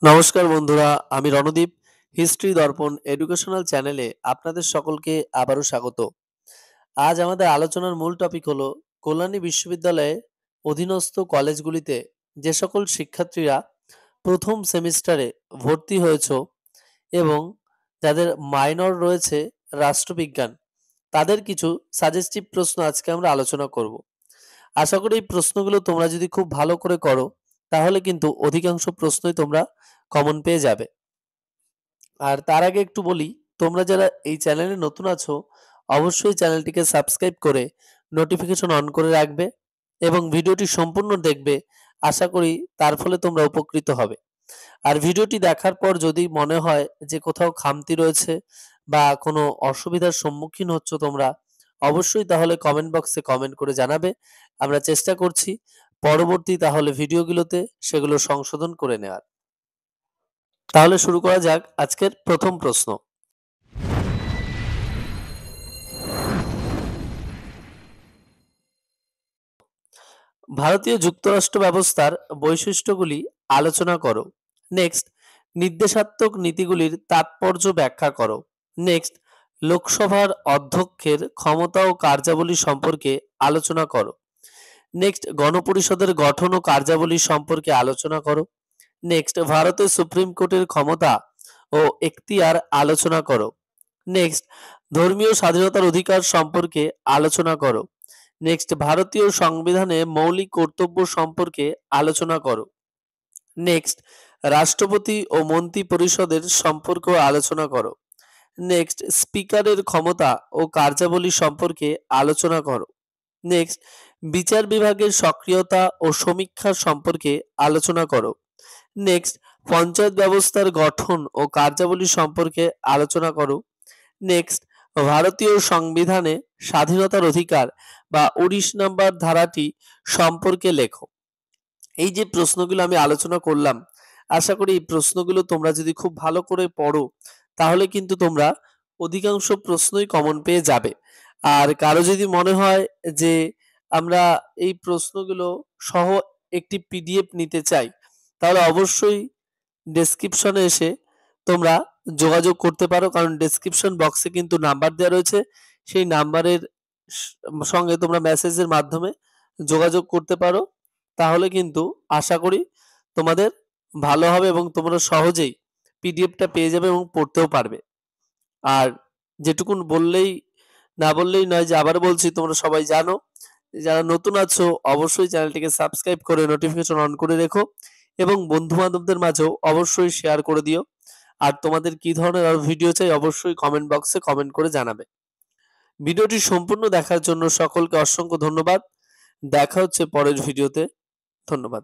নমস্কার বন্ধুরা, আমি রণদীপ। হিস্ট্রি দর্পণ এডুকেশনাল চ্যানেলে আপনাদের সকলকে আবারও স্বাগত। আজ আমাদের আলোচনার মূল টপিক হলো কল্যাণী বিশ্ববিদ্যালয়ে অধীনস্থ কলেজগুলিতে যে সকল শিক্ষার্থীরা প্রথম সেমিস্টারে ভর্তি হয়েছ এবং যাদের মাইনর রয়েছে রাষ্ট্রবিজ্ঞান, তাদের কিছু সাজেস্টিভ প্রশ্ন আজকে আমরা আলোচনা করব। আশা করি এই প্রশ্নগুলো তোমরা যদি খুব ভালো করে করো তাহলে কিন্তু অধিকাংশ প্রশ্নই তোমরা কমন পেয়ে যাবে। আর তার আগে একটু বলি, তোমরা যারা এই চ্যানেলে নতুন আছো অবশ্যই চ্যানেলটিকে সাবস্ক্রাইব করে নোটিফিকেশন অন করে রাখবে এবং ভিডিওটি সম্পূর্ণ দেখবে। আশা করি তার ফলে তোমরা উপকৃত হবে। আর ভিডিওটি দেখার পর যদি মনে হয় যে কোথাও খামতি রয়েছে বা কোনো অসুবিধার সম্মুখীন হচ্ছ তোমরা, অবশ্যই তাহলে কমেন্ট বক্সে কমেন্ট করে জানাবে। আমরা চেষ্টা করছি পরবর্তী তাহলে ভিডিওগুলোতে সেগুলো সংশোধন করে নেওয়ার। তাহলে শুরু করা যাক আজকের প্রথম প্রশ্ন। ভারতীয় যুক্তরাষ্ট্র ব্যবস্থার বৈশিষ্ট্যগুলি আলোচনা করো। নেক্সট, নির্দেশাত্মক নীতিগুলির তাৎপর্য ব্যাখ্যা করো। নেক্সট, লোকসভার অধ্যক্ষের ক্ষমতা ও কার্যাবলী সম্পর্কে আলোচনা করো। নেক্সট, গণপরিষদের গঠন ও কার্যাবলী সম্পর্কে আলোচনা করো। নেক্সট, ভারতের সুপ্রিম কোর্টের ক্ষমতা ও এখতিয়ার আলোচনা করো। নেক্সট, ধর্মীয় স্বাধীনতার অধিকার সম্পর্কে আলোচনা করো। নেক্সট, ভারতীয় সংবিধানে মৌলিক কর্তব্য সম্পর্কে আলোচনা করো। নেক্সট, রাষ্ট্রপতি ও মন্ত্রী পরিষদের সম্পর্ক আলোচনা করো। নেক্সট, স্পিকারের ক্ষমতা ও কার্যাবলী সম্পর্কে আলোচনা করো। নেক্সট, বিচার বিভাগের সক্রিয়তা ও সমীক্ষা সম্পর্কে আলোচনা করো। নেক্সট, পঞ্চায়েত ব্যবস্থার গঠন ও কার্যাবলী সম্পর্কে আলোচনা করো। নেক্সট, ভারতীয় সংবিধানে স্বাধীনতার অধিকার বা 19 নম্বর ধারাটি সম্পর্কে লেখো। এই যে প্রশ্নগুলো আমি আলোচনা করলাম, আশা করি এই প্রশ্নগুলো তোমরা যদি খুব ভালো করে পড়ো তাহলে কিন্তু তোমরা অধিকাংশ প্রশ্নই কমন পেয়ে যাবে। আর কারো যদি মনে হয় যে আমরা এই প্রশ্নগুলো সহ একটি পিডিএফ নিতে চাই, তাহলে অবশ্যই ডেসক্রিপশনে এসে তোমরা যোগাযোগ করতে পারো, কারণ ডেসক্রিপশন বক্সে কিন্তু নাম্বার দেওয়া রয়েছে। সেই নাম্বারের সঙ্গে তোমরা মেসেজের মাধ্যমে যোগাযোগ করতে পারো। তাহলে কিন্তু আশা করি তোমাদের ভালো হবে এবং তোমরা সহজেই পিডিএফটা পেয়ে যাবে এবং পড়তেও পারবে। আর যেটুকুন বললেই না বললেই নয়, যে আবার বলছি, তোমরা সবাই জানো, যারা নতুন আছো অবশ্যই চ্যানেলটিকে সাবস্ক্রাইব করে নোটিফিকেশন অন করে রেখো এবং বন্ধু বান্ধবদের মাঝেও অবশ্যই শেয়ার করে দিও। আর তোমাদের কি ধরনের আরো ভিডিও চাই অবশ্যই কমেন্ট বক্সে কমেন্ট করে জানাবে। ভিডিওটি সম্পূর্ণ দেখার জন্য সকলকে অসংখ্য ধন্যবাদ। দেখা হচ্ছে পরের ভিডিওতে। ধন্যবাদ।